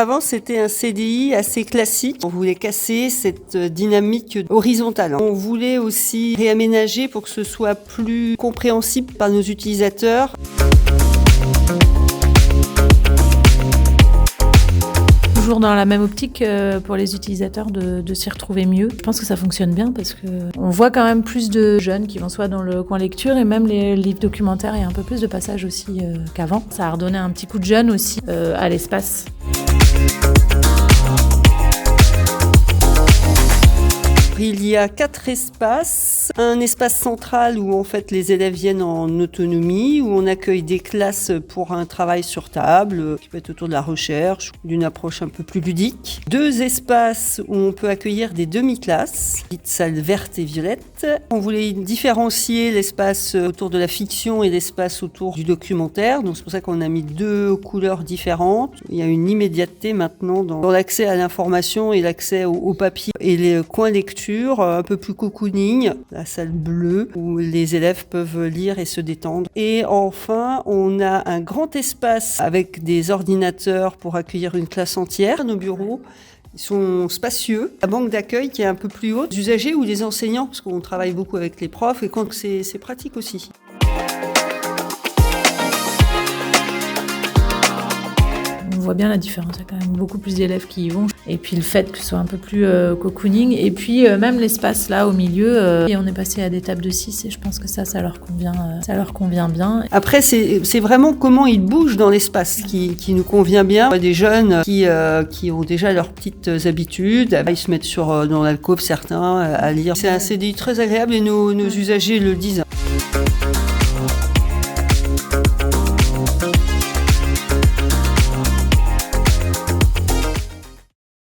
Avant, c'était un CDI assez classique. On voulait casser cette dynamique horizontale. On voulait aussi réaménager pour que ce soit plus compréhensible par nos utilisateurs. Toujours dans la même optique pour les utilisateurs de s'y retrouver mieux. Je pense que ça fonctionne bien parce qu'on voit quand même plus de jeunes qui vont soit dans le coin lecture et même les livres documentaires, il y a un peu plus de passages aussi qu'avant. Ça a redonné un petit coup de jeune aussi à l'espace. Il y a 4 espaces. Un espace central où en fait les élèves viennent en autonomie, où on accueille des classes pour un travail sur table, qui peut être autour de la recherche, d'une approche un peu plus ludique. 2 espaces où on peut accueillir des demi-classes, dites salles vertes et violettes. On voulait différencier l'espace autour de la fiction et l'espace autour du documentaire, donc c'est pour ça qu'on a mis 2 couleurs différentes. Il y a une immédiateté maintenant dans l'accès à l'information et l'accès au papier et les coins lecture. Un peu plus cocooning, la salle bleue où les élèves peuvent lire et se détendre. Et enfin, on a un grand espace avec des ordinateurs pour accueillir une classe entière. Nos bureaux, ils sont spacieux. La banque d'accueil qui est un peu plus haute, les usagers ou les enseignants, parce qu'on travaille beaucoup avec les profs et donc c'est pratique aussi. On voit bien la différence, il y a quand même beaucoup plus d'élèves qui y vont. Et puis le fait que ce soit un peu plus cocooning. Et puis même l'espace là au milieu, et on est passé à des tables de 6 et je pense que ça leur convient bien. Après, c'est vraiment comment ils bougent dans l'espace qui nous convient bien. Des jeunes qui ont déjà leurs petites habitudes, ils se mettent dans l'alcôve certains à lire. C'est un CDI très agréable et nos usagers le disent.